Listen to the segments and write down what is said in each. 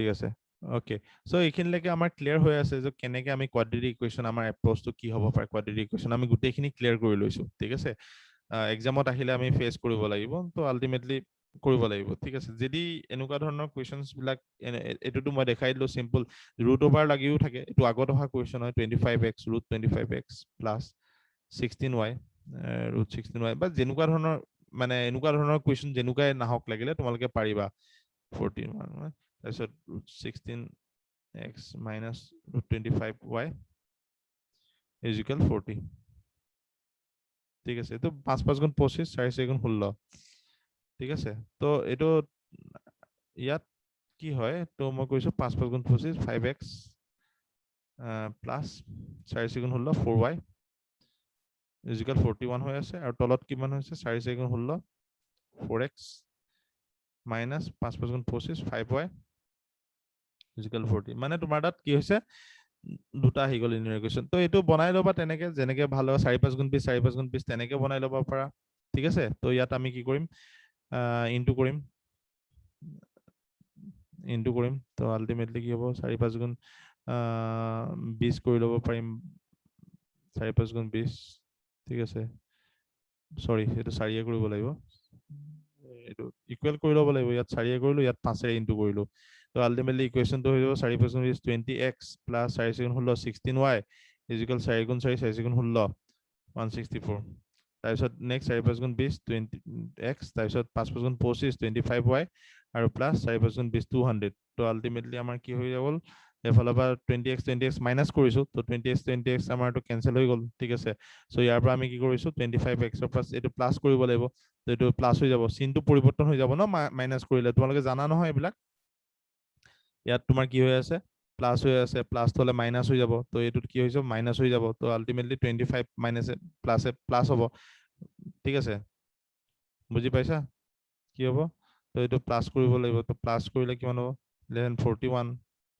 ঠিক আছে okay so এইখিনিলৈকে আমাৰ ক্লিয়াৰ হৈ আছে যে কেনেকৈ আমি কোৱাড্ৰেটিক ইকুৱেশ্যন আমাৰ এপ্ৰ'চটো কি হ'ব পাৰে কোৱাড্ৰেটিক ইকুৱেশ্যন আমি গোটেইখিনি ক্লিয়াৰ কৰি লৈছোঁ ঠিক আছে এক্সামত আহিলে আমি ফেচ কৰিব লাগিব তো আল্টিমেটলি কৰিব লাগিব ঠিক আছে যদি এনেকুৱা ধৰণৰ কুৱেশ্যনছ বিলাক এইটোতো মই দেখাই দিলোঁ চিম্পল ৰুট অভাৰ লাগিও থাকে এইটো আগত অহা কুৱেশ্যন হয় 25x root 25x plus 16y root 16y বা যেনেকুৱা ধৰণৰ মানে এনেকুৱা ধৰণৰ কুৱেশ্যন যেনেকুৱাই নাহক লাগিলে তোমালোকে পাৰিবা 14 তাৰপিছত root 16x minus root 25y is equal 40 ঠিক আছে এইটো 5 5 গুণ 25 4 4 গুণ 16 ঠিক আছে তো এইটো ইয়াত কি হয় তো মই কৈছো 5 5 গুণ 25 5x প্লাছ 4 4 গুণ 16 4y ইজ ইকুৱেল 41 হৈ আছে আৰু তলত কিমান হৈছে 4 4 গুণ 16 4x মাইনাছ 5 5 গুণ 25 5y ইজ ইকুৱেল 40 মানে তোমাৰ তাত কি হৈছে দুটা আহি গ'ল লিনিয়াৰ ইকুৱেশ্যন তো এইটো বনাই ল'বা তেনেকে যেনেকে ভাল হয় 4 5 গুণ 20 4 5 গুণ 20 তেনেকে বনাই ল'ব পাৰা ঠিক আছে তো ইয়াত আমি কি কৰিম ইনটু কৰিম তো আল্টিমেটলি কি হ'ব 4 5 গুণ 20 কৰি ল'ব পাৰিম 4 5 গুণ 20 ঠিক আছে সৰি এইটো 4 কৰিব লাগিব এইটো ইকুৱেল কৰি ল'ব লাগিব ইয়াত 4 কৰিলো ইয়াত 5 ইনটু কৰিলো তো আল্টিমেটলি ইকুৱেশ্যনটো হৈ যাব 4 5 গুণ 20 20x প্লাছ 4 4 গুণ 16 16y ইজ ইকুৱেল 4 গুণ 4 4 গুণ 16 164 তাৰপিছত নেক্সট 4 5 গুণ 20 20x তাৰপিছত 5 5 গুণ 25 25y আৰু প্লাছ 4 5 গুণ 20 200 তো আল্টিমেটলি আমাৰ কি হৈ গ'ল এফালৰ পৰা 20x মাইনাছ কৰিছো তো 20x আমাৰটো কেনসেল হৈ গ'ল ঠিক আছে সো ইয়াৰ পৰা আমি কি কৰিছো 25x ৰ প্লাছ এইটো প্লাছ কৰিব লাগিব তো এইটো প্লাছ হৈ যাব চিনটো পৰিৱৰ্তন হৈ যাব ন মাইনাছ কৰিলে তোমালোকে জানা নহয় এইবিলাক ইয়াত তোমাৰ কি হৈ আছে প্লাছ হৈ আছে প্লাছ হ'লে মাইনাছ হৈ যাব তো এইটোত কি হৈছে মাইনাছ হৈ যাব তো আল্টিমেটলি 25 মাইনাছ প্লাছ হ'ব ঠিক আছে বুজি পাইছা কি হ'ব তো এইটো প্লাছ কৰিব লাগিব তো প্লাছ কৰিলে কিমান হ'ব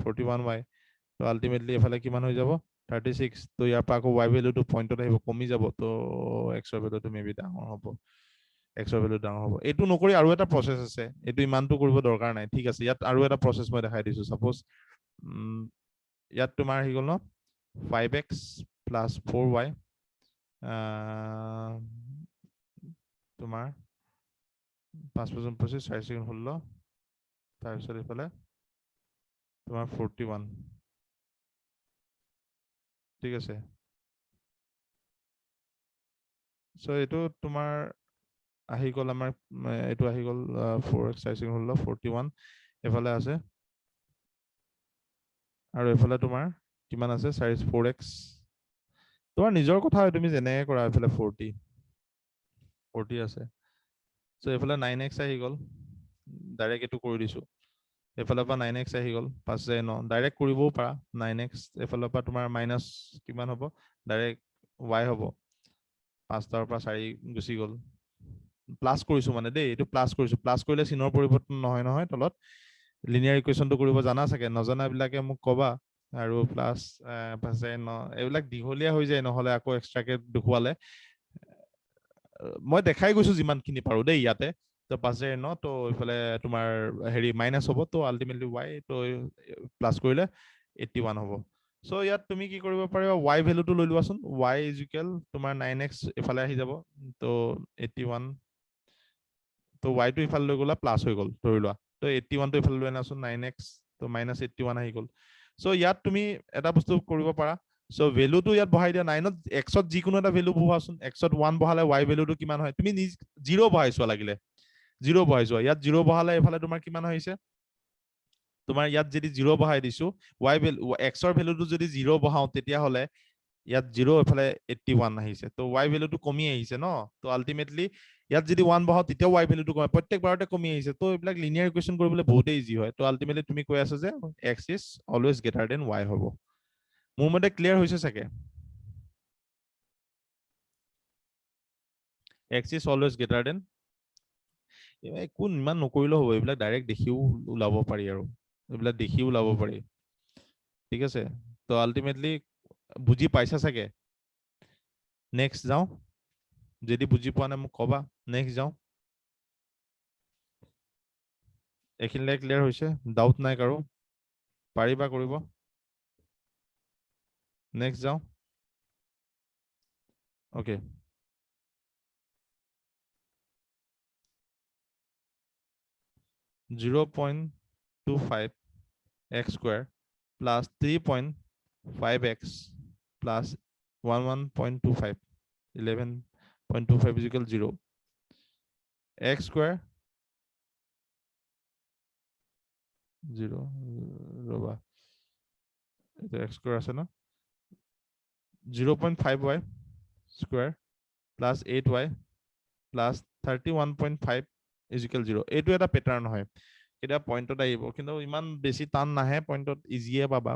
41y তো আল্টিমেটলি এফালে কিমান হৈ যাব 36 তো ইয়াৰ পৰা আকৌ y ভ্যালুটো পইণ্টত আহিব কমি যাব তো x ৰ ভ্যালুটো মেবি ডাঙৰ হ'ব x ৰ ভ্যালু ডাঙৰ হ'ব এইটো নকৰি আৰু এটা প্ৰসেস আছে এইটো ইমানটো কৰিব দৰকাৰ নাই ঠিক আছে ইয়াত আৰু এটা প্ৰসেস মই দেখাই দিছো সাপোজ ইয়াত তোমাৰ আহি গ'ল ন 5x প্লাছ 4y তোমাৰ 5 5 25 4 4 16 তাৰপিছত এইফালে তোমাৰ 41 ঠিক আছে সো এইটো তোমাৰ আহি গ'ল আমাৰ এইটো আহি গ'ল 4x 4 4 16 41 এফালে আছে আৰু এফালে তোমাৰ কিমান আছে 4x তোমাৰ নিজৰ কথা হয় তুমি যেনেকৈ কৰা এফালে 40 আছে সো এফালে 9x আহি গ'ল ডাইৰেক্ট এইটো কৰি দিছো এফালৰ পৰা 9x আহি গ'ল 5 9 ডাইৰেক্ট কৰিবও পাৰা 9x এফালৰ পৰা তোমাৰ মাইনাছ কিমান হ'ব ডাইৰেক্ট y হ'ব 5টাৰ পৰা 4 গুচি গ'ল প্লাছ কৰিছো মানে দেই এইটো প্লাছ কৰিছো প্লাছ কৰিলে চিনৰ পৰিৱৰ্তন নহয় তলত লিনিয়াৰ ইকুৱেশ্যনটো কৰিব জানা চাগে নজনাবিলাকে মোক কবা আৰু প্লাছ 5 9 এইবিলাক দীঘলীয়া হৈ যায় নহলে আকৌ এক্সট্ৰাকে দেখুৱালে মই দেখাই গৈছো যিমানখিনি পাৰো দেই ইয়াতে তো 5 9 তো ইফালে তোমাৰ হেৰি মাইনাছ হ'ব তো আল্টিমেটলি y তো প্লাছ কৰিলে 81 হ'ব সো ইয়াত তুমি কি কৰিব পাৰিবা y ভ্যালুটো লৈ লোৱাচোন y ইজ ইকুৱেল তোমাৰ 9x ইফালে আহি যাব তো 81 তো y টো ইফালে লৈ গ'লা প্লাছ হৈ গ'ল ধৰি লোৱা তো 81 টো ইফালে লৈ আনাচোন 9x তো মাইনাছ 81 আহি গ'ল সো ইয়াত তুমি এটা বস্তু কৰিব পাৰা সো ভ্যালুটো ইয়াত বহাই দিয়া 9ত x ত যিকোনো এটা ভ্যালু বহাচোন x ত 1 বহালে y ভ্যালুটো কিমান হয় তুমি 0 বহাইছোৱা লাগিলে 0 বহাইছোৱা ইয়াত 0 বহালে এফালে তোমাৰ কিমান হৈছে তোমাৰ ইয়াত যদি 0 বহাই দিছো y ভ্যালু x ৰ ভ্যালুটো যদি 0 বহাও তেতিয়া হলে ইয়াত 0 এফালে 81 আহিছে তো y ভ্যালুটো কমি আহিছে ন তো আল্টিমেটলি ইয়াত যদি 1 বহাও তেতিয়া y ভ্যালুটো কমে প্ৰত্যেকবাৰতে কমি আহিছে তো এইবিলাক লিনিয়াৰ ইকুৱেশ্যন কৰিবলৈ বহুতেই ইজি হয় তো আল্টিমেটলি তুমি কৈ আছা যে x is always greater than y হ'ব মোৰ মতে ক্লিয়াৰ হৈছে চাগে x is always greater than কোন ইমান নকৰিলেও হ'ব এইবিলাক ডাইৰেক্ট দেখিও ওলাব পাৰি আৰু এইবিলাক দেখিও ওলাব পাৰি ঠিক আছে তো আল্টিমেটলি বুজি পাইছা চাগে নেক্সট যাও যদি বুজি পোৱা নাই মোক কবা নেক্সট যাও এইখিনিলে ক্লিয়াৰ হৈছে ডাউট নাই কাৰো পাৰিবা কৰিব নেক্সট যাও okay (0.25 x square plus 3.5 x plus 11.25 11.25 is equal 0 x square 0 ৰবা এটা x square আছে না 0.5y square plus 8y plus 31.5 is equal 0 এইটো এটা প্যাটাৰ্ন হয় এটা পইণ্টত আহিব কিন্তু ইমান বেছি টান নাহে পইণ্টত ইজিয়ে পাবা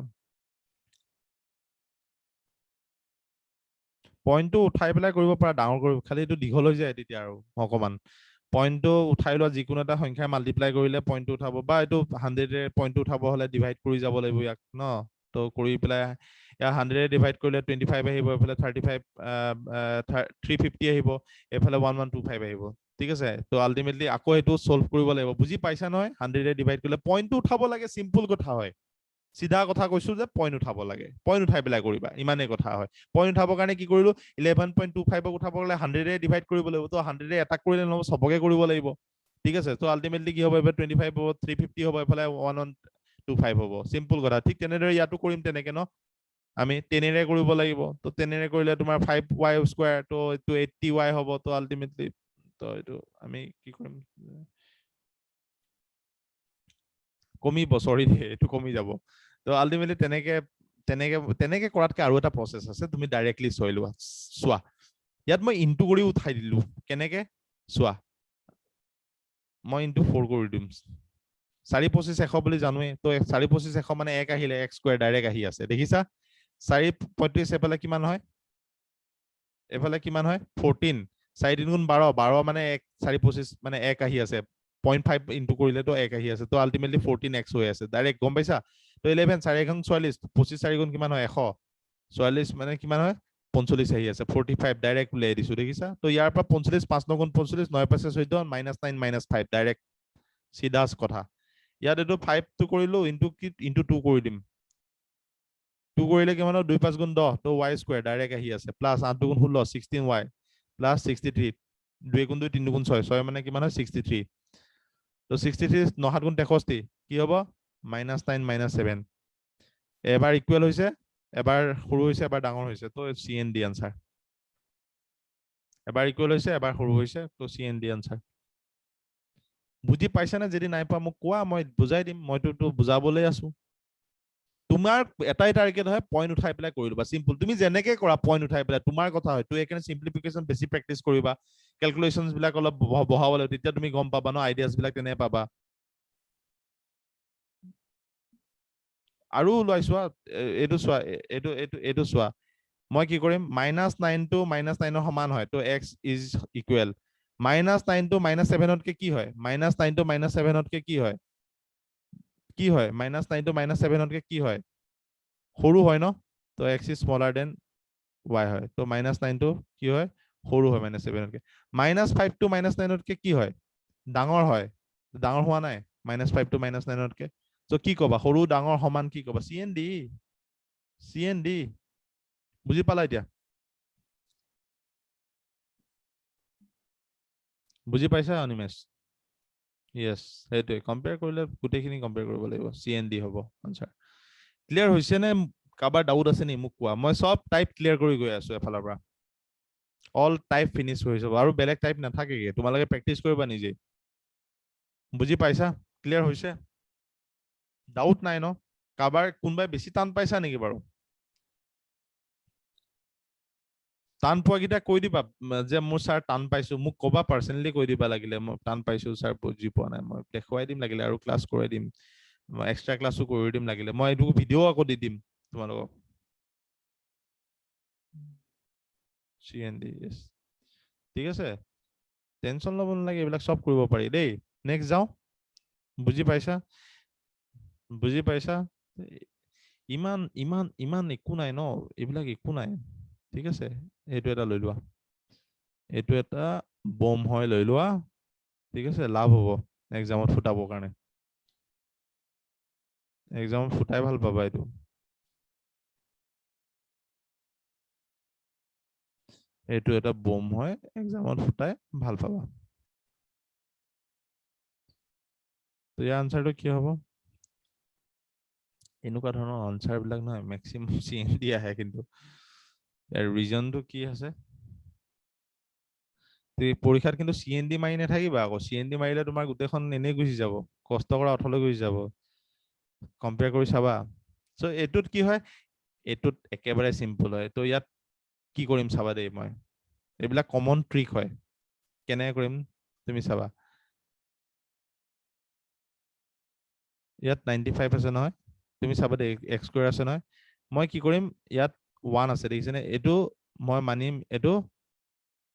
পইণ্টটো উঠাই পেলাই কৰিব পৰা ডাঙৰ কৰিব খালি এইটো দীঘল হৈ যায় তেতিয়া আৰু অকমান পইণ্টটো উঠাই লোৱা যিকোনো এটা সংখ্যা মাল্টিপ্লাই কৰিলে পইণ্টটো উঠাব বা এইটো 100 ৰে পইণ্টটো উঠাব হলে ডিভাইড কৰি যাব লাগিব ইয়াক ন তো কৰি পেলাই ইয়া 100 ৰে ডিভাইড কৰিলে 25 আহিব এফালে 35 350 আহিব এফালে 1125 আহিব ঠিক আছে তো আলটিমেটলি আকৌ এটো সলভ কৰিব লাগিব বুজি পাইছা নহয় 100 ৰে ডিভাইড কৰিলে পইণ্টটো উঠাব লাগে সিম্পল কথা হয় সিধা কথা কৈছো যে পইণ্ট উঠাব লাগে পইণ্ট উঠাই পেলাই কৰিবা ইমানে কথা হয় পইণ্ট উঠাবৰ কাৰণে কি কৰিলো 11.25 উঠাব গলে 100 ৰে ডিভাইড কৰিব লাগিব তো 100 ৰে এটাক কৰিলে নহব সবকে কৰিব লাগিব ঠিক আছে তো আলটিমেটলি কি হ'ব এবাৰ 25 হ'ব 350 হ'ব এফালে 1125 হ'ব সিম্পল কথা ঠিক তেনেদৰে ইয়াতো কৰিম তেনেকে ন আমি 10 ৰে কৰিব লাগিব তো 10 ৰে কৰিলে তোমাৰ 5y স্কয়াৰ তো এইটো 80y হ'ব তো আলটিমেটলি তো এইটো আমি কি কৰিম কমিব সৰি এইটো কমি যাব তো আলটিমেটলি তেনেকে কৰাতকে আৰু এটা প্ৰসেস আছে তুমি ডাইৰেক্টলি চই লোৱা চোৱা ইয়াত মই ইনটু কৰি উঠাই দিলো কেনেকে চোৱা মই ইনটু 4 কৰি দিম 4 25 100 বুলি জানোৱে তো 4 25 100 মানে 1 আহিলে x স্কয়াৰ ডাইৰেক্ট আহি আছে দেখিছা 4 35 এফালে কিমান হয় এফালে কিমান হয় 14 4 3 গুণ 12 12 মানে 1 4 25 মানে 1 আহি আছে 0.5 ইনটু কৰিলে তো 1 আহি আছে তো আলটিমেটলি 14x হৈ আছে ডাইৰেক্ট গম পাইছা তো 11 4 গুণ 44 25 4 গুণ কিমান হয় 100 44 মানে কিমান হয় 45 আহি আছে 45 ডাইৰেক্ট উলাই দিছো দেখিছা তো ইয়াৰ পৰা 45 5 9 গুণ 45 9 5 14 -9 -5 ডাইৰেক্ট সিধাস কথা ইয়াত এটো 5 টো কৰিলো ইনটু 2 কৰি দিম 2 কৰিলে কিমান হয় 2 5 গুণ 10 তো y স্কয়াৰ ডাইৰেক্ট আহি আছে প্লাস 8 গুণ 16 16y প্লাস 63 2 গুণ 2 3 গুণ 6 6 মানে কিমান হয় 63 তো 63 9 7 গুণ 63 কি হ'ব -9 -7 এবাৰ ইকুৱেল হৈছে এবাৰ সৰু হৈছে এবাৰ ডাঙৰ হৈছে তো CND আনসাৰ এবাৰ ইকুৱেল হৈছে এবাৰ সৰু হৈছে তো CND আনসাৰ বুজি পাইছা না যদি নাই পা মোক কোৱা মই বুজাই দিম মইতো বুজাবলৈ আছো তোমাৰ এটাই টাৰ্গেট হয় পইণ্ট উঠাই পেলাই কৰি লবা সিম্পল তুমি যেনেকে কৰা পইণ্ট উঠাই পেলাই তোমাৰ কথা হয় তো এখানে সিম্পলিফিকেশন বেছি প্ৰেক্টিস কৰিবা ক্যালকুলেশনস বিলাক অলপ বহাবলৈ তেতিয়া তুমি গম পাবা ন আইডিয়াস বিলাক তেনে পাবা আৰু লৈছোৱা এটো চোৱা এটো চোৱা মই কি কৰিম -9 to -9 ৰ সমান হয় তো x is equal -9 to -7 তকে কি হয় -9 to -7 তকে কি হয় -9 to -7 তকে কি হয় সৰু হয় ন তো x is smaller than y হয় তো -9 to কি হয় সৰু হয় -7 তকে -5 to -9 তকে কি হয় ডাঙৰ হয় ডাঙৰ হোৱা নাই -5 to -9 তকে তো কি কবা সৰু ডাঙৰ সমান কি কবা CND বুজি পালা এতিয়া বুজি পাইছা অনিমেশ ইয়েস সেইটোৱে কম্পেয়াৰ কৰিলে গোটেইখিনি কম্পেয়াৰ কৰিব লাগিব CND হ'ব আনসাৰ ক্লিয়াৰ হৈছে নে কাবাৰ ডাউট আছে নি মোক কোৱা মই সব টাইপ ক্লিয়াৰ কৰি গৈ আছো এফালৰ পৰা অল টাইপ ফিনিশ হৈ যাব আৰু বেলেগ টাইপ নাথাকেগে তোমালোকে প্ৰেক্টিস কৰিবা নিজে বুজি পাইছা ক্লিয়াৰ হৈছে ডাউট নাই ন কাবাৰ কোনবাই বেছি টান পাইছা নেকি বাৰু টান পোৱা কিটা কৈ দিবা যে মোৰ স্যাৰ টান পাইছো মোক কবা পাৰ্সোনালি কৈ দিবা লাগিলে মই টান পাইছো স্যাৰ বুজি পোৱা নাই মই দেখুৱাই দিম লাগিলে আৰু ক্লাস কৰাই দিম মই এক্সট্ৰা ক্লাসও কৰি দিম লাগিলে মই এইটো ভিডিও আকৌ দি দিম তোমালোকক CND yes ঠিক আছে টেনশন লব নালাগে এইবিলাক সব কৰিব পাৰি দেই নেক্সট যাও বুজি পাইছা ইমান ইমান ইমান একো নাই ন এইবিলাক একো নাই ঠিক আছে এইটো এটা লৈ লোৱা এইটো এটা বম হয় লৈ লোৱা ঠিক আছে লাভ হ'ব এক্সামত ফুটাবৰ কাৰণে এক্সামত ফুটাই ভাল পাবা এইটো এইটো এটা বম হয় এক্সামত ফুটাই ভাল পাবা তো ইয়াৰ আনসাৰটো কি হ'ব এনেকুৱা ধৰণৰ আনসাৰ বিলাক নহয় মেক্সিমাম চিএনডি আহে কিন্তু ইয়াৰ ৰিজনটো কি আছে পৰীক্ষাত কিন্তু চিএনডি মাৰি নাথাকিবা আকৌ চিএনডি মাৰিলে তোমাৰ গোটেইখন এনেই গুচি যাব কষ্ট কৰা অথলে গুচি যাব কম্পেয়াৰ কৰি চাবা চ' এইটোত কি হয় এইটোত একেবাৰে চিম্পল হয় তো ইয়াত কি কৰিম চাবা দেই মই এইবিলাক কমন ট্ৰিক হয় কেনেকৈ কৰিম তুমি চাবা ইয়াত 95 আছে নহয় তুমি চাবা দেই এক্স স্কোয়াৰ আছে নহয় মই কি কৰিম ইয়াত 1 আছে দেখিছেনে এইটো মই মানিম এইটো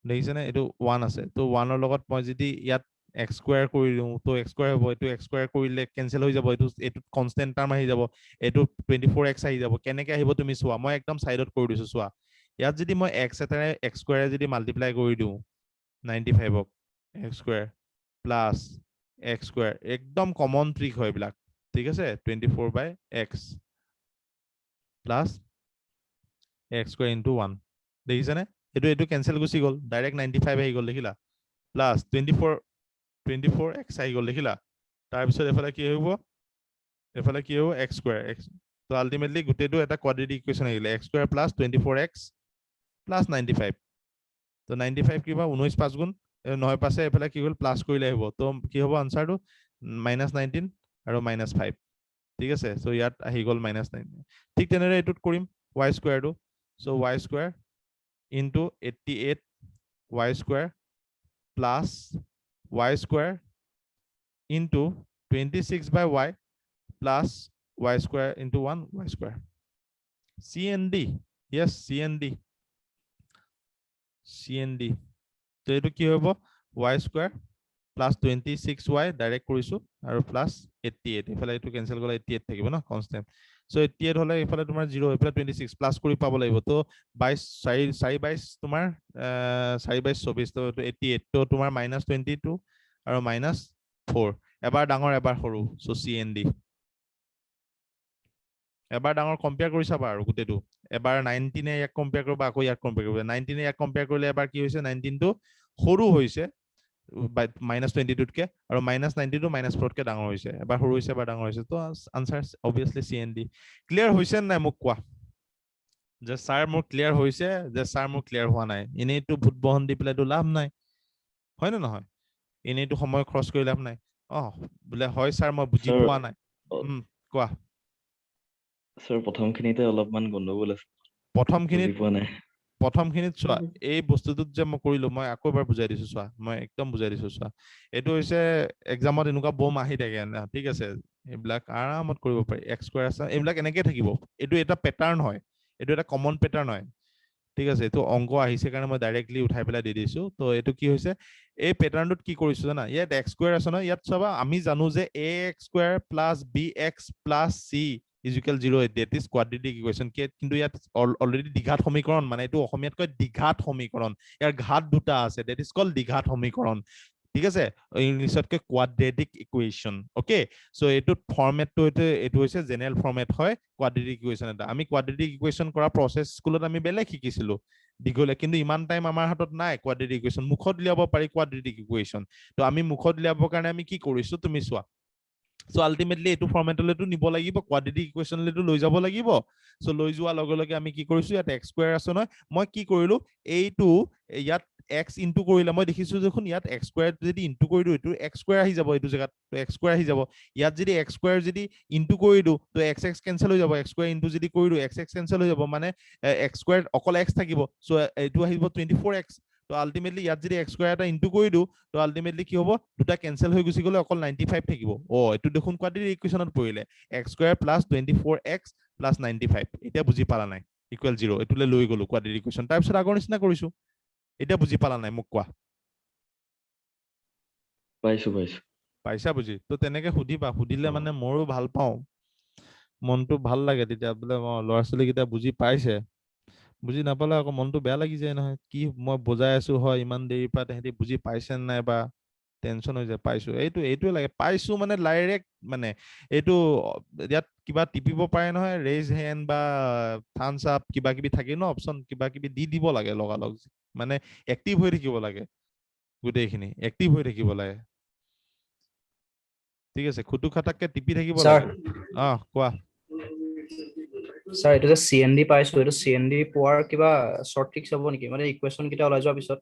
দেখিছেনে এইটো 1 আছে তো 1 ৰ লগত মই যদি ইয়াত এক্স স্কোয়াৰ কৰি দিওঁ তো এক্স স্কোয়াৰ হ'ব এইটো এক্স স্কোয়াৰ কৰিলে কেনসেল হৈ যাব এইটো কনস্ট্যান্ট টাৰ্ম আহি যাব এইটো 24x আহি যাব কেনেকৈ আহিব তুমি চোৱা মই একদম সাইডত কৰি দিছো চোৱা ইয়াত যদি মই x এটাৰে x স্কয়াৰে যদি মাল্টিপ্লাই কৰি দিওঁ 95ক x square plus x square একদম কমন ট্ৰিক হয় এইবিলাক ঠিক আছে 24/x plus x square into 1 দেখিছানে এইটো কেনসেল গুচি গ'ল ডাইৰেক্ট 95 আহি গ'ল দেখিলা প্লাস 24x আহি গ'ল দেখিলা তাৰ পিছত এফালে কি হ'ব x স্কয়াৰ x তো আলটিমেটলি গোটেইটো এটা কোয়াড্ৰেটিক ইকুৱেচন আহিলে x square plus 24x plus 95 তো 95 কি হ'ব 19 5 গুণ 9 পাছে এফালে কি হ'ল প্লাস কৰিলে হ'ব তো কি হ'ব আনসাৰটো -19 আৰু -5 ঠিক আছে সো ইয়াত আহি গ'ল -9 ঠিক তেনেৰে এটুত কৰিম y স্কয়াৰটো so y square into 88 y square plus y square into 26/y plus y square into 1 y square CND yes CND তো এইটো কি হ'ব y square plus 26y direct কৰিছো আৰু plus 88 এফালে এইটো কেনসেল গলে 88 থাকিব না কনস্ট্যান্ট সো 88 হলে এফালে তোমাৰ 0 এফালে 26 প্লাস কৰি পাব লাগিব তো 22 4 22 তোমাৰ 4 22 24 তো 88 তো তোমাৰ -22 আৰু -4 এবাৰ ডাঙৰ এবাৰ সৰু সো CND এবাৰ ডাঙৰ কম্পেয়াৰ কৰি চাবা আৰু গোটেইটো এবাৰ 19 এ ইয়াক কম্পেয়াৰ কৰিবা আকৌ ইয়াক কম্পেয়াৰ কৰিবা 19 এ ইয়াক কম্পেয়াৰ কৰিলে এবাৰ কি হৈছে 19 টো সৰু হৈছে -22 কে আৰু -90 টো -4 কে ডাঙৰ হৈছে এবাৰ সৰু হৈছে এবাৰ ডাঙৰ হৈছে তো আনসাৰ অবভিয়াসলি CND ক্লিয়াৰ হৈছে নাই মোক কোৱা যে স্যাৰ মোৰ ক্লিয়াৰ হৈছে যে স্যাৰ মোৰ ক্লিয়াৰ হোৱা নাই এনেইটো ভূত বহন দি পেলাইটো লাভ নাই হয় না নহয় এনেইটো সময় খৰচ কৰি লাভ নাই বোলে হয় স্যাৰ মই বুজি পোৱা নাই কোৱা স্যাৰ প্ৰথমখিনিতে অলপমান গণ্ডগোল আছে প্ৰথমখিনিত চোৱা এই বস্তুটোত যে মই কৰিলো মই আকৌ এবাৰ বুজাই দিছো চোৱা মই একদম বুজাই দিছো চোৱা এইটো হৈছে এক্সামত এনেকুৱা বম আহি থাকে না ঠিক আছে এইবিলাক আৰামত কৰিব পাৰি x স্কয়াৰ আছে এইবিলাক এনেকৈ থাকিব এইটো এটা প্যাটাৰ্ন হয় এইটো এটা কমন প্যাটাৰ্ন হয় ঠিক আছে এইটো অংক আহিছে কাৰণে মই ডাইৰেক্টলি উঠাই পেলাই দি দিছো তো এইটো কি হৈছে এই প্যাটাৰ্নটোত কি কৰিছো জানা ইয়াত x স্কয়াৰ আছে ন ইয়াত চাবা আমি জানো যে ax square plus bx plus c is equal 0 that is quadratic equation কিন্তু ইয়াত অলৰেডি দ্বিঘাত সমীকৰণ মানে এইটো অসমীয়াত কয় দ্বিঘাত সমীকৰণ ইয়াৰ ঘাত দুটা আছে that is called দ্বিঘাত সমীকৰণ ঠিক আছে ইংলিশত কয় quadratic equation ওকে সো এইটো ফৰম্যাটটো এইটো হৈছে জেনাৰেল ফৰম্যাট হয় quadratic equation এটা আমি quadratic equation কৰা প্ৰসেস স্কুলত আমি বেলেগ শিকিছিলো দীঘলে কিন্তু ইমান টাইম আমাৰ হাতত নাই quadratic equation মুখত লিয়াব পাৰি quadratic equation তো আমি মুখত লিয়াবৰ কাৰণে আমি কি কৰিছো তুমি চোৱা সো আলটিমেটলি এইটো ফৰম্যাটলৈটো নিব লাগিব কোয়াড্ৰেটিক ইকুৱেচনলৈটো লৈ যাব লাগিব সো লৈ যোৱাৰ লগে লগে আমি কি কৰিছো ইয়াত x স্কয়াৰ আছে নহয় মই কি কৰিলো এইটো ইয়াত x ইনটু কৰিলে মই দেখিছো দেখোন ইয়াত x স্কয়াৰ যদি ইনটু কৰি দিও এইটো x স্কয়াৰ আহি যাব এইটো জায়গাত তো x স্কয়াৰ আহি যাব ইয়াত যদি x স্কয়াৰ যদি ইনটু কৰি দিও তো x x কেনসেল হৈ যাব x স্কয়াৰ ইনটু যদি কৰি দিও x x কেনসেল হৈ যাব মানে x স্কয়াৰ অকল x থাকিব সো এইটো আহিব 24x তো আলটিমেটলি ইয়াত যদি x স্কয়াৰ এটা ইনটু কৰি দিও তো আলটিমেটলি কি হ'ব দুটা কেনসেল হৈ গুছি গলে অকল 95 থাকিব এটো দেখোন কোয়াড্ৰেটিক ইকুৱেচনত পৰিলে x square plus 24x plus 95 এটা বুজি পালা নাই ইকুৱেল 0 এটোলে লৈ গলো কোয়াড্ৰেটিক ইকুৱেচন তাৰ পিছত আগৰ নিচিনা কৰিছো এটা বুজি পালা নাই মোক কোৱা পাইছা বুজি তো তেনেকে সুধিলে মানে মোৰো ভাল পাও মনটো ভাল লাগে তেতিয়া বোলে ল'ৰা ছোৱালী কিটা বুজি পাইছে বুজি নাপালে আকৌ মনটো বেয়া লাগি যায় নহয় কি মই বুজাই আছো হয় ইমান দেৰি পৰা তেহেঁতি বুজি পাইছে নাই বা টেনচন হৈ যায় পাইছো এইটোৱে লাগে পাইছো মানে ডাইৰেক্ট মানে এইটো ইয়াত কিবা টিপিব পাৰে নহয় ৰেজ হেণ্ড বা থাম্বছ আপ কিবা কিবি থাকে ন অপচন কিবা কিবি দি দিব লাগে লগালগ মানে এক্টিভ হৈ থাকিব লাগে গোটেইখিনি এক্টিভ হৈ থাকিব লাগে ঠিক আছে খুটু খাটাককে টিপি থাকিব স্যার লাগে কোৱা স্যাৰ এটা যে সিএনডি পাইছো এটা সিএনডি পোৱাৰ কিবা শৰ্ট ট্ৰিক্স হ'ব নেকি মানে ইকুৱেশ্যন কেইটা ওলাই যোৱাৰ পিছত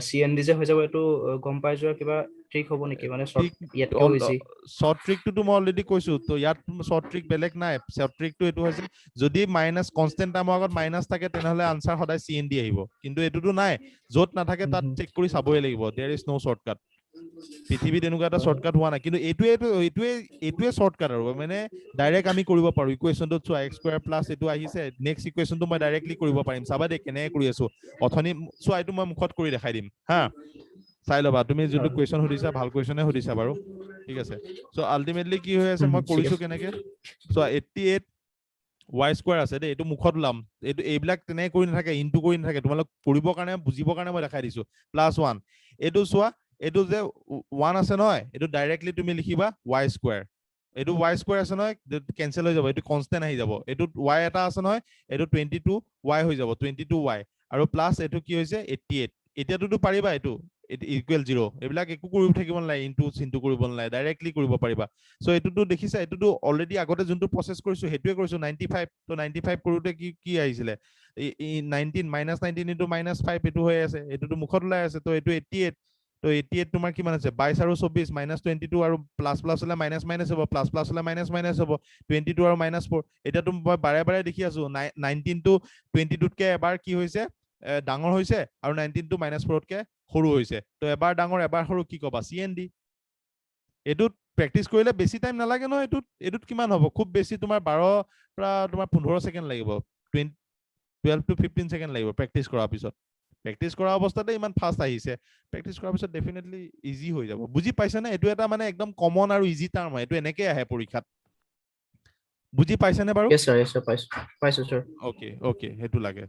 সিএনডি যে হৈ যাব এইটো গম পাই যোৱাৰ কিবা ট্ৰিক হ'ব নেকি মানে শৰ্ট ইয়াতকেও ইজি শৰ্ট ট্ৰিকটো মই অলৰেডি কৈছো তো ইয়াত শৰ্ট ট্ৰিক বেলেগ নাই শৰ্ট ট্ৰিকটো এইটো হৈছে যদি মাইনাস কনস্ট্যান্ট টাইমৰ আগত মাইনাস থাকে তেনেহলে আনসাৰ সদায় সিএনডি আহিব কিন্তু এইটোতো নাই য'ত নাথাকে তাত চেক কৰি চাবই লাগিব দেয়াৰ ইজ নো শৰ্টকাট পৃথিৱীত এনেকুৱা এটা শৰ্টকাট হোৱা নাই কিন্তু এইটোৱে শৰ্টকাট আৰু মানে ডাইৰেক্ট আমি কৰিব পাৰো ইকুৱেশ্যনটো চোৱা x স্কয়াৰ প্লাস এইটো আহিছে নেক্সট ইকুৱেশ্যনটো মই ডাইৰেক্টলি কৰিব পাৰিম চাবা দে কেনেকৈ কৰি আছো অথনি চোৱা এইটো মই মুখত কৰি দেখাই দিম হা চাই লবা তুমি যোনটো কুৱেশ্যন সুধিছা ভাল কুৱেশ্যনে সুধিছা বাৰু ঠিক আছে সো আলটিমেটলি কি হৈ আছে মই কৰিছো কেনেকে সো 88 y স্কয়াৰ আছে দে এইটো মুখত ওলাম এইবিলাক তেনে কৰি নাথাকে ইনটু কৰি নাথাকে তোমালোক কৰিবৰ কাৰণে বুজিবৰ কাৰণে মই দেখাই দিছো +1 এইটো চোৱা এইটো যে 1 আছে নহয় এইটো ডাইৰেক্টলি তুমি লিখিবা y স্কয়াৰ এইটো y স্কয়াৰ আছে নহয় কেনসেল হৈ যাব এইটো কনস্ট্যান্ট আহি যাব এইটো y এটা আছে নহয় এইটো 22y হৈ যাব 22y আৰু প্লাস এইটো কি হৈছে 88 এতিয়াতো পাৰিবা এইটো ইকুৱেল 0 এইবিলাক একো কৰিব থাকিব নালাগে ইনটু চিনটু কৰিব নালাগে ডাইৰেক্টলি কৰিব পাৰিবা সো এইটোতো দেখিছা এইটোতো অলৰেডি আগতে যোনটো প্ৰসেস কৰিছো হেতুৱে কৰিছো 95 তো 95 কৰোতে কি আহিছিলে 19 -19 ইনটু -5 এটো হৈ আছে এটোতো মুখত ওলাই আছে তো এটো 88 তো 88 তোমাৰ কিমান আছে 22 আৰু 24 -22 আৰু প্লাস প্লাস হলে মাইনাস মাইনাস হ'ব প্লাস প্লাস হলে মাইনাস মাইনাস হ'ব 22 আৰু -4 এটা তুমি বাৰে বাৰে দেখি আছো 19 টু 22 কে এবাৰ কি হৈছে ডাঙৰ হৈছে আৰু 19 টু -4 কে সৰু হৈছে তো এবাৰ ডাঙৰ এবাৰ সৰু কি কবা সিএনডি এটোত প্ৰেক্টিস কৰিলে বেছি টাইম নালাগে ন এটোত কিমান হ'ব খুব বেছি তোমাৰ 12 পৰা তোমাৰ 15 সেকেন্ড লাগিব 12 টু 15 সেকেন্ড লাগিব প্ৰেক্টিস কৰাৰ পিছত প্ৰেক্টিস কৰা অৱস্থাতে ইমান ফাস্ট আহিছে প্ৰেক্টিস কৰাৰ পিছত ডেফিনেটলি ইজি হৈ যাব বুজি পাইছা নে এটো এটা মানে একদম কমন আৰু ইজি টাৰ্ম হয় এটো এনেকৈ আহে পৰীক্ষাত বুজি পাইছা নে বাৰু yes sir পাইছো sir ওকে হেতু লাগে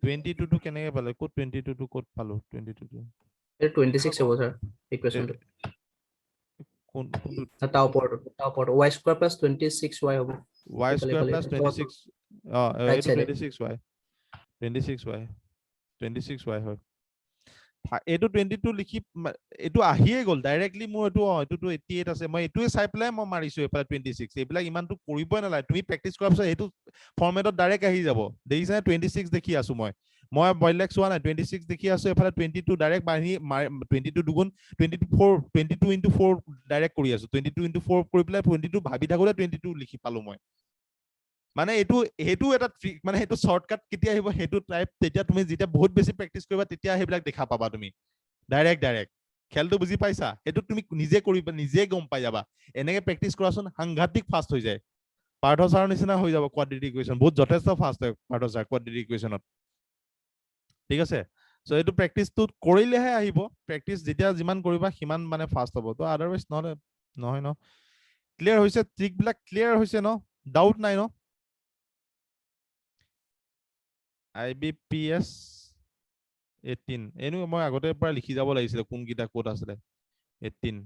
22 টো কেনেকৈ পালে কোড 22 টো কোড পালো 22 টো এটা 26 হ'ব স্যার ইকুৱেশ্যনটো কোন তা ওপৰত y স্কয়াৰ প্লাস 26y হ'ব y স্কয়াৰ প্লাস 26 right এইটো side 26y 26y হয় এইটো 22 লিখি এইটো আহিয়ে গল ডাইৰেক্টলি মোৰ এইটোতো 88 আছে মই এইটোৱে চাই পেলাই মই মাৰিছো এফালে 26 এইবিলাক ইমানটো কৰিবই নালাগে তুমি প্ৰেক্টিস কৰাৰ পিছত এইটো ফৰমেটত ডাইৰেক্ট আহি যাব দেখিছা 26 দেখি আছো মই বইলেক চোৱা নাই 26 দেখি আছো এফালে 22 ডাইৰেক্ট মাৰি 22 দুগুণ 22 ইনটু 4 ডাইৰেক্ট কৰি আছো 22 ইনটু 4 কৰি পেলাই 22 ভাবি থাকোতে 22 লিখি পালো মই মানে এইটো এটা ট্ৰিক মানে এইটো শৰ্টকাট কেতিয়া আহিব হেতু টাইপ তেতিয়া তুমি যেতিয়া বহুত বেছি প্ৰেক্টিস কৰিবা তেতিয়া হেবিলাক দেখা পাবা তুমি ডাইৰেক্ট খেলটো বুজি পাইছা এটো তুমি নিজে কৰিবা নিজে গম পাই যাবা এনেকে প্ৰেক্টিস কৰাচোন সাংঘাতিক ফাস্ট হৈ যায় পাৰ্থ ছাৰৰ নিচিনা হৈ যাব কোৱাড্ৰেটিক ইকুৱেশ্যন বহুত যথেষ্ট ফাস্ট হয় পাৰ্থ ছাৰ কোৱাড্ৰেটিক ইকুৱেশ্যনত ঠিক আছে সো এইটো প্ৰেক্টিসটো কৰিলেহে আহিব প্ৰেক্টিস যেতিয়া যিমান কৰিবা সিমান মানে ফাস্ট হ'ব তো আদাৰৱাইজ নহয় ন ক্লিয়াৰ হৈছে ট্ৰিক বিলাক ক্লিয়াৰ হৈছে ন ডাউট নাই ন IBPS 18 এনো মই আগতে পৰা লিখি যাব লাগিছিল কোনকিটা কোড আছিলে 18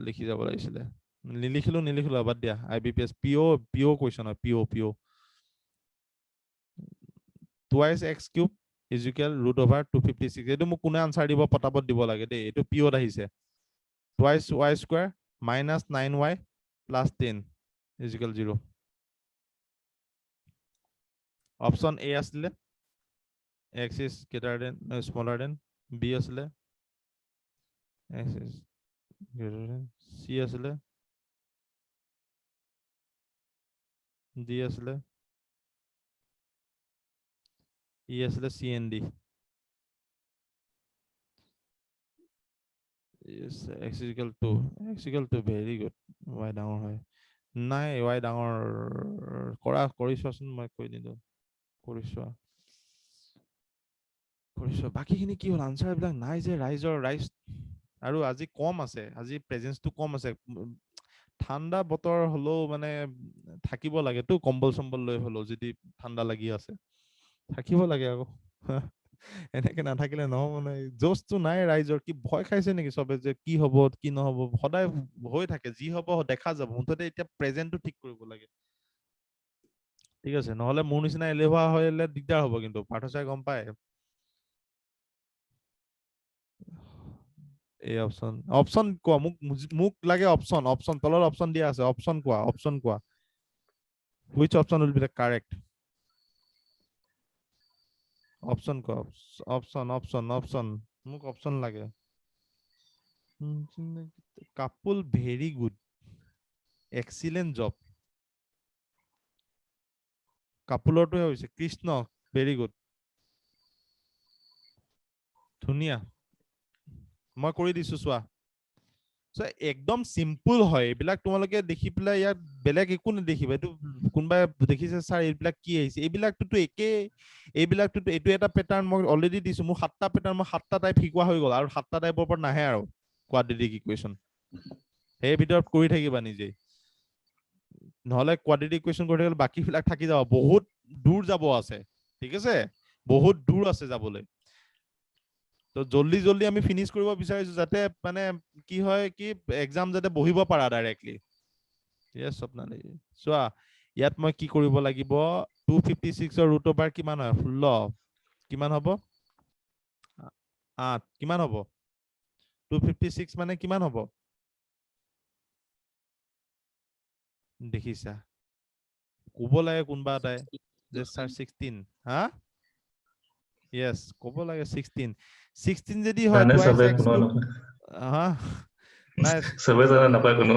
লিখি যাব লাগিছিল নিলিখিলো বাদ দিয়া IBPS PO কোৱেশ্চন হয় PO twice x cube is equal root over 256 এটো মোক কোনে আনসাৰ দিব পটাপট দিব লাগে দেই এটো PO ত আহিছে twice y square minus 9y plus 10 is equal 0 option A asle x is greater than smaller than B asle x is greater than C asle D asle E asle C and D is x is equal to very good y ডাঙৰ হয় নাই y ডাঙৰ কৰিছোৱাচোন মই কৈ দিলো কৰিছোৱা বাকিখিনি কি হল answer এইবিলাক নাই যে ৰাইজ আৰু আজি কম আছে আজি প্ৰেজেন্সটো কম আছে ঠাণ্ডা বতৰ হলো মানে থাকিব লাগে তো কম্বল সম্বল লৈ হলো যদি ঠাণ্ডা লাগি আছে থাকিব লাগে আকৌ এনেকে নাথাকিলে নহব নহয় জোচটো নাই ৰাইজৰ কি ভয় খাইছে নেকি চবে যে কি হব কি নহব সদায় হৈ থাকে যি হব দেখা যাব মুঠতে এতিয়া প্ৰেজেন্টটো ঠিক কৰিব লাগে ঠিক আছে নহলে মোৰ নিচিনা এলেহুৱা হলে দিগদাৰ হ'ব কিন্তু পাৰ্থ ছাৰে গম পায় এই অপচন অপচন কোৱা মোক লাগে অপচন তলৰ অপচন দিয়া আছে অপচন কোৱা which option will be the correct option কোৱা অপচন মোক অপচন লাগে কাপুল ভেৰি গুড এক্সিলেন্ট জব কাপুলৰটোহে হৈছে কৃষ্ণ ভেৰি গুড ধুনীয়া মই কৰি দিছো চোৱা একদম সিম্পল হয় এইবিলাক তোমালোকে দেখি পেলাই ইয়াত বেলেগ একো নেদেখিবা এইটো কোনোবাই দেখিছে ছাৰ এইবিলাক কি আহিছে এইবিলাকতো এইবিলাকতো এইটো এটা পেটাৰ্ণ মই অলৰেডি দিছো মোৰ 7টা পেটাৰ্ণ মই 7টা টাইপ শিকোৱা হৈ গ'ল আৰু 7টা টাইপৰ ওপৰত নাহে আৰু কোৱাড্ৰেটিক ইকুৱেশ্যন সেই ভিতৰত কৰি থাকিবা নিজে নহলে কোৱাড্ৰেটিক ইকুৱেশ্যন কৰি থাকিলে বাকীবিলাক থাকি যাব বহুত দূৰ যাব আছে ঠিক আছে বহুত দূৰ আছে যাবলৈ তো জল্দি আমি ফিনিশ কৰিব বিচাৰিছো যাতে মানে কি হয় কি এক্সাম যাতে বহিব পাৰা ডাইৰেক্টলি ইয়েস স্বপ্নালী চোৱা ইয়াত মই কি কৰিব লাগিব 256 ৰ ৰুট ওভাৰ কিমান হয় 16 কিমান হ'ব 8 কিমান হ'ব 256 মানে কিমান হ'ব দেখিছা ক'ব লাগে কোনবা এটাই যে স্যাৰ 16 হা ইয়েস ক'ব লাগে 16 যদি হয় জানে টুৱাইছ চবে এক্স কোনো কিউব নকয় হা নাই চবে জানে নাপায় কোনো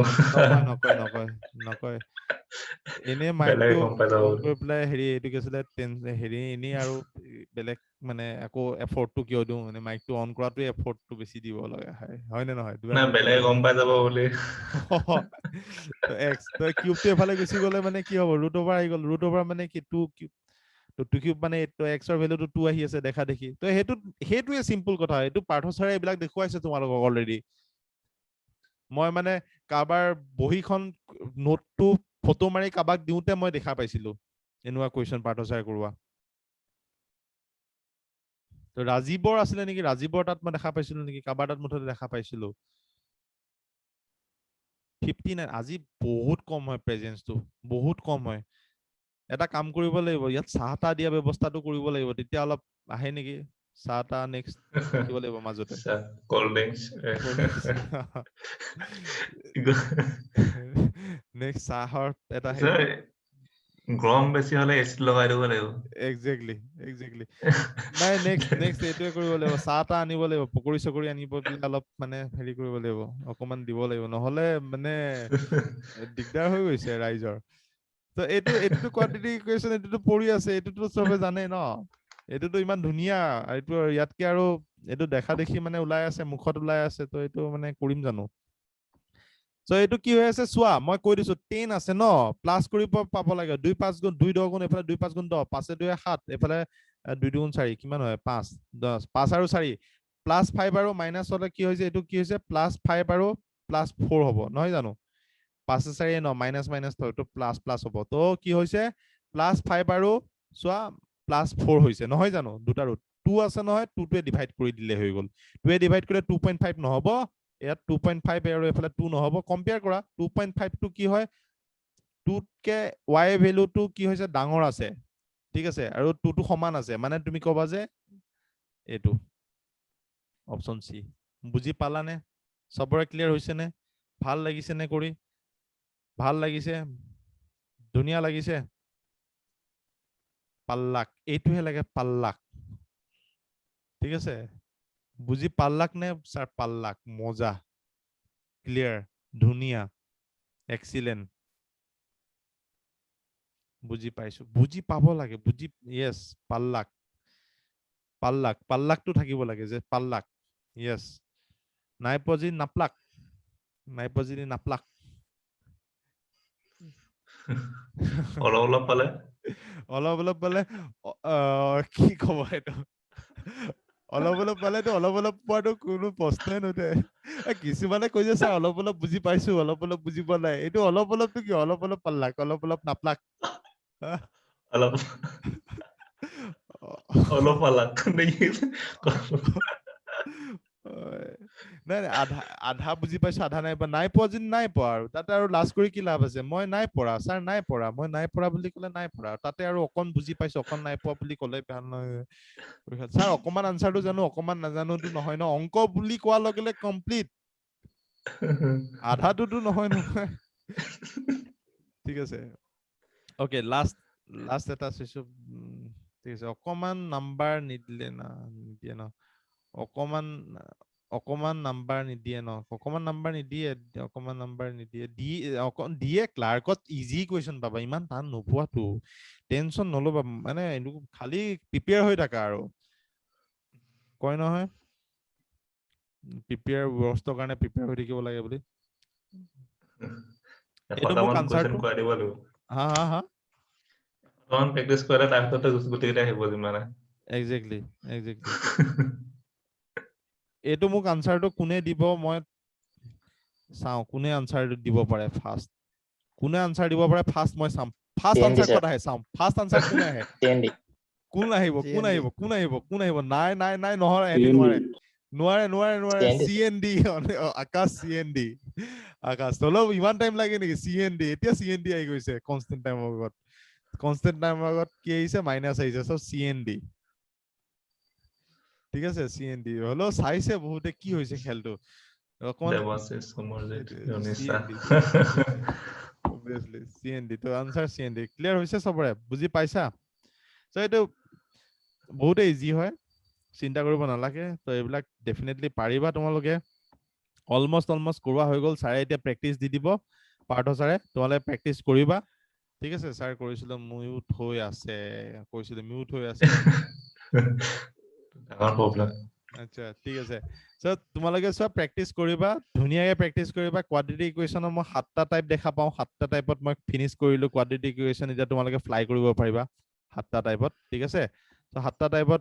নকয় এনে বেলেগে মাইকটো গম পাই যাব অন কৰি পেলাই হেৰি এইটো কি আছিলে হেৰি এনেই আৰু বেলেগ মানে আকৌ এফৰ্টটো কিয় দিওঁ মানে মাইকটো অন কৰাটোৱে এফৰ্টটো বেছি দিব লগা হয় নে নহয় না বেলেগে গম পাই যাব বুলি তো এক্স তো কিউবটো এফালে গুচি গলে মানে কি হ'ব ৰুট ওভাৰ আহি গ'ল ৰুট ওভাৰ মানে কি 2 কিউব তো 2 কিউব মানে তো এক্সৰ ভ্যালুটো 2 আহি আছে দেখা দেখি তো সেইটোৱে সিম্পল কথা এইটো পাৰ্থ ছাৰে এইবিলাক দেখুৱাইছে তোমালোকক অলৰেডি মই মানে কাবাৰ বহিখন নোটটো ফটো মাৰি কাবাক দিওঁতে মই দেখা পাইছিলো এনেকুৱা কুৱেশ্যন পাৰ্থ ছাৰে কৰোৱা তো ৰাজীৱৰ আছিলে নেকি ৰাজীৱৰ তাত মই দেখা পাইছিলো নেকি কাবাৰ তাত মুঠতে দেখা পাইছিলো 59 আজি বহুত কম হয় প্ৰেজেন্সটো বহুত কম হয় এটা কাম কৰিব লাগিব ইয়াত চাহ তাহ দিয়া ব্যৱস্থাটো কৰিব লাগিব তেতিয়া অলপ আহে নেকি চাহ তাহ নেক্সট দিব লাগিব মাজতে কোল্ড ড্ৰিংকছ নেক্সট চাহৰ এটা গৰম বেছি হলে এচি লগাই দিব লাগিব এক্স্যাক্টলি নাই নেক্সট এইটোৱে কৰিব লাগিব চাহ তাহ আনিব লাগিব পকৰি চকৰি আনিব পেলাই অলপ মানে হেৰি কৰিব লাগিব অকমান দিব লাগিব নহলে মানে দিগদাৰ হৈ গৈছে ৰাইজৰ তো এইটোতো কোৱাড্ৰেটিক ইকুৱেশ্যন এইটোতো পৰি আছে এইটোতো চবে জানে ন এইটোতো ইমান ধুনীয়া এইটো ইয়াতকে আৰু এইটো দেখা দেখি মানে ওলাই আছে মুখত ওলাই আছে তো এইটো মানে কৰিম জানো সো এইটো কি হৈ আছে চোৱা মই কৈ দিছো 10 আছে ন প্লাস কৰিব পাব লাগে 2 5 গুণ 2 10 গুণ এফালে 2 5 গুণ 10 5 2 7 এফালে 2 2 গুণ 4 কিমান হয় 5 10 5 আৰু 4 প্লাস 5 আৰু মাইনাস হলে কি হৈছে এইটো কি হৈছে প্লাস 5 আৰু প্লাস 4 হ'ব নহয় জানো 5 4 ন মাইনাস মাইনাস তো এইটো প্লাস প্লাস হ'ব তো কি হৈছে প্লাস 5 আৰু চোৱা প্লাস 4 হৈছে নহয় জানো দুটা ৰুট 2 আছে নহয় 2 টোৱে ডিভাইড কৰি দিলে হৈ গল 2 এ ডিভাইড কৰিলে 2.5 নহব ইয়াত 2.5 আৰু এফালে 2 নহব কম্পেয়াৰ কৰা 2.5 টো কি হয় 2 কে y ভ্যালুটো কি হৈছে ডাঙৰ আছে ঠিক আছে আৰু 2 টো সমান আছে মানে তুমি কবা যে এটো অপচন সি বুজি পালানে সবৰে ক্লিয়াৰ হৈছে নে ভাল লাগিছে নে কৰি ভাল লাগিছে ধুনীয়া লাগিছে পাল্লাক এইটোহে লাগে পাল্লাক ঠিক আছে বুজি পাল্লাক নে স্যার পাল্লাক মজা ক্লিয়ার ধুনিয়া এক্সিলেন্ট বুজি পাইছো বুজি পাব লাগে বুজি ইয়েস পাল্লাকটো থাকিব লাগে যে পাল্লাক ইয়েস নাই পজি নাপলাক অলপ পালে অলপ পালে কি কব এইটো অলপ পালেতো অলপ পোৱাটো কোনো প্ৰশ্নই নুঠে কিছুমানে কৈ যে ছাৰ অলপ বুজি পাইছো অলপ বুজি পোৱা নাই এইটো অলপটো কি অলপ পাল্লাক অলপ নাপলাক অলপ অলপ পালাক নেকি নাই নাই আধা আধা বুজি পাইছো আধা নাই পোৱা নাই পোৱা যদি নাই পোৱা আৰু তাতে আৰু লাজ কৰি কি লাভ আছে মই নাই পঢ়া ছাৰ নাই পঢ়া মই নাই পঢ়া বুলি ক'লে নাই পঢ়া তাতে আৰু অকণ বুজি পাইছো অকণ নাই পোৱা বুলি ক'লে ভাল নহয় ছাৰ অকমান আনচাৰটো জানো অকমান নাজানোতো নহয় ন অংক বুলি কোৱাৰ লগে লগে কমপ্লিট আধাটোতো নহয় নহয় ঠিক আছে অকে লাষ্ট লাষ্ট এটা চাইছো ঠিক আছে অকমান নাম্বাৰ নিদিলে না নিদিয়ে ন অকমান অকমান নাম্বাৰ নিদিয়ে ন অকমান নাম্বাৰ নিদিয়ে অকমান নাম্বাৰ নিদিয়ে দিয়ে ক্লাৰ্কত ইজি কুৱেশ্যন পাবা ইমান টান নোপোৱাতো টেনচন নল'বা মানে খালি প্ৰিপেয়াৰ হৈ থাকা আৰু কয় নহয় প্ৰিপেয়াৰ বস্তুৰ কাৰণে প্ৰিপেয়াৰ হৈ থাকিব লাগে বুলি এইটো মোক এশটামান আনচাৰটো কুৱেশ্যন কৰাই দিব লাগিব হা হা হা অকমান প্ৰেক্টিচ কৰিলে তাৰপিছতে গোটেইকেইটা আহিব যিমানে এক্সেক্টলি এক্সেক্টলি এইটো মোক আনচাৰটো কোনে দিব মই চাওঁ কোনে আনচাৰ দিব পাৰে ফাৰ্ষ্ট কোনে আনচাৰ দিব পাৰে ফাৰ্ষ্ট মই চাম ফাৰ্ষ্ট TND আনচাৰ sir. ক'ত আহে চাম ফাৰ্ষ্ট আনচাৰ কোনে আহে TND. কোন আহিব কোন TND. আহিব কোন আহিব কোন আহিব নাই নাই নাই নহয় এহেতি নোৱাৰে নোৱাৰে নোৱাৰে নোৱাৰে TND sir. CND আকাশ CND আকাশ অলপ ইমান টাইম লাগে নেকি CND এতিয়া CND আহি গৈছে কনষ্টেন্ট টাইমৰ আগত কনষ্টেন্ট টাইমৰ আগত কি আহিছে মাইনাছ আহিছে সব CND ঠিক আছে CND হলো চাইছে বহুতে কি হৈছে খেলটো অকমান Debashish Samarjit Unisha CND obviously CND তো আনসাৰ CND ক্লিয়াৰ হৈছে সবৰে বুজি পাইছা সো এইটো বহুতে ইজি হয় চিন্তা কৰিব নালাগে তো এইবিলাক ডেফিনেটলি পাৰিবা তোমালোকে অলমোস্ট কৰোৱা হৈ গ'ল ছাৰে এতিয়া প্ৰেক্টিচ দি দিব পাৰ্থ ছাৰে তোমালোকে প্ৰেক্টিচ কৰিবা ঠিক আছে ছাৰ কৰিছিলো মিউট হৈ আছে কৈছিলো মিউট হৈ আছে ডাঙৰ প্ৰব্লেম আচ্ছা ঠিক আছে সো তোমালোকে সব প্ৰেক্টিচ কৰিবা ধুনীয়াকৈ প্ৰেক্টিচ কৰিবা কোৱাড্ৰেটিক ইকুৱেশ্যনৰ মই 7টা টাইপ দেখা পাওঁ 7টা টাইপত মই ফিনিশ কৰিলো কোৱাড্ৰেটিক ইকুৱেশ্যন এতিয়া তোমালোকে ফ্লাই কৰিব পাৰিবা 7টা টাইপত ঠিক আছে তো 7টা টাইপত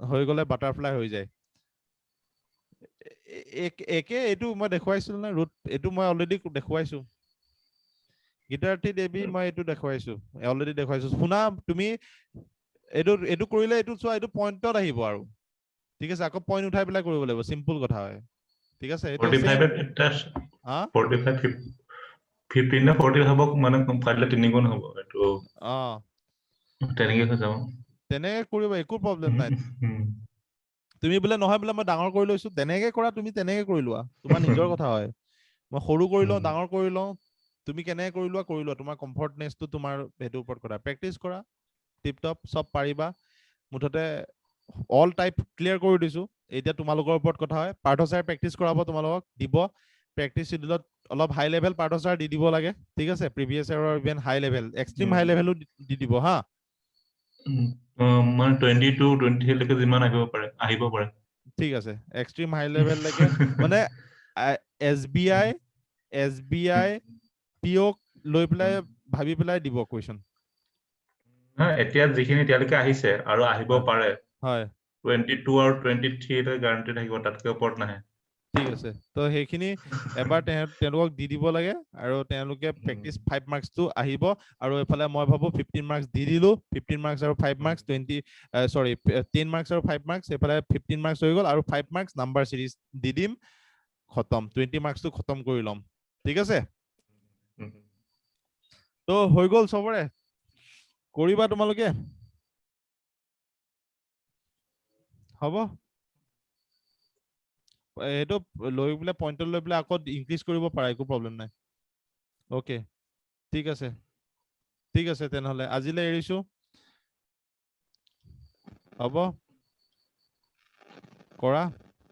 হৈ গলে বাটাৰফ্লাই হৈ যায় একে এইটো মই দেখুৱাইছিলো না ৰুট এইটো মই অলৰেডি দেখুৱাইছো গীতাৰ্থী দেৱী মই এইটো দেখুৱাইছো অলৰেডি দেখুৱাইছো শুনা তুমি এইটো কৰিলে এইটো চোৱা এইটো পইণ্টত আহিব আৰু ঠিক আছে আকৌ পইণ্ট উঠাই পেলাই কৰিব লাগিব সিম্পল কথা হয় ঠিক আছে এইটো 45 এটা হা 45 15 নে 40 হ'ব মানে কাইলে 3 গুণ হ'ব এইটো তেনেকৈ হৈ যাব তেনেকে কৰিবা একো প্ৰব্লেম নাই তুমি বোলে নহয় বোলে মই ডাঙৰ কৰি লৈছো তেনেকে কৰা তুমি তেনেকে কৰি লোৱা তোমাৰ নিজৰ কথা হয় মই সৰু কৰি লওঁ ডাঙৰ কৰি লওঁ তুমি কেনেকে কৰি লোৱা তোমাৰ কমফৰ্টনেছটো তোমাৰ হেতুৰ ওপৰত কথা প্ৰেক্টিচ কৰা টিপ টপ সব পাৰিবা মুঠতে অল টাইপ ক্লিয়াৰ কৰি দিছো এতিয়া তোমালোকৰ ওপৰত কথা হয় পাৰ্থ ছাৰ প্ৰেক্টিচ কৰাব তোমালোকক দিব প্ৰেক্টিচ শিডিউলত অলপ হাই লেভেল পাৰ্থ ছাৰ দি দিব লাগে ঠিক আছে প্ৰিভিয়াছ ইয়াৰৰ ইভেন হাই লেভেল এক্সট্ৰিম হাই লেভেলো দি দিব হা মানে 22 23 লৈকে যিমান আহিব পাৰে ঠিক আছে এক্সট্ৰিম হাই লেভেল লৈকে মানে SBI পিঅক লৈ পেলাই ভাবি পেলাই দিব কুৱেশ্যন এতিয়া যিখিনি এতিয়ালৈকে আহিছে আৰু আহিব পাৰে হয় 22 আৰু 23 তে গ্যাৰান্টি থাকিব তাতকৈ ওপৰত নাহে ঠিক আছে তো সেইখিনি এবাৰ তেওঁলোকক দি দিব লাগে আৰু তেওঁলোকে প্ৰেক্টিচ 5 মাৰ্কসটো আহিব আৰু এফালে মই ভাবো 15 মাৰ্কস দি দিলো 15 মাৰ্কস আৰু 5 মাৰ্কস 10 মাৰ্কস আৰু 5 মাৰ্কস এফালে 15 মাৰ্কস হৈ গ'ল আৰু 5 মাৰ্কস নাম্বাৰ সিৰিজ দি দিম খতম 20 মাৰ্কসটো খতম কৰি লম ঠিক আছে তো হৈ গ'ল সবৰে কৰিবা তোমালোকে হ'ব এইটো লৈ পেলাই পইণ্টত লৈ পেলাই আকৌ ইনক্ৰিজ কৰিব পাৰা একো প্ৰব্লেম নাই ওকে ঠিক আছে তেনেহ'লে আজিলৈ এৰিছো হ'ব কৰা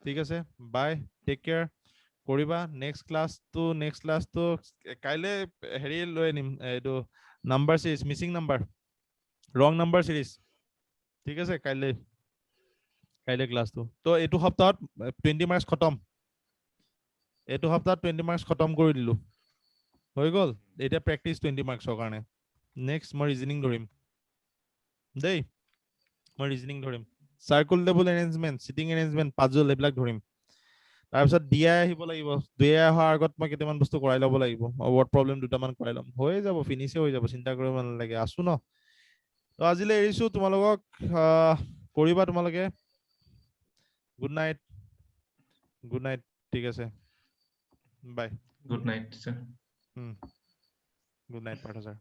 ঠিক আছে বাই টেক কেয়াৰ কৰিবা নেক্সট ক্লাছটো কাইলৈ হেৰি লৈ আনিম এইটো number series missing number wrong number series ঠিক আছে কাইলৈ ক্লাছটো তো এইটো সপ্তাহত 20 মাৰ্কস খতম এইটো সপ্তাহত 20 মাৰ্কস খতম কৰি দিলো হৈ গ'ল এতিয়া প্ৰেক্টিচ 20 মাৰ্কসৰ কাৰণে নেক্সট মই ৰিজনিং ধৰিম দেই মই ৰিজনিং ধৰিম circle level arrangement seating arrangement puzzle এইবিলাক ধৰিম তাৰপিছত ডিআই আহিব লাগিব ডিআই অহাৰ আগত মই কেইটামান বস্তু কৰাই ল'ব লাগিব ৱৰ্ড প্ৰব্লেম দুটামান কৰাই ল'ম হৈ যাব ফিনিছে হৈ যাব চিন্তা কৰিব নালাগে আছো ন তো আজিলৈ এৰিছো তোমালোকক কৰিবা তোমালোকে গুড নাইট ঠিক আছে bye good night teacher good night Partha sir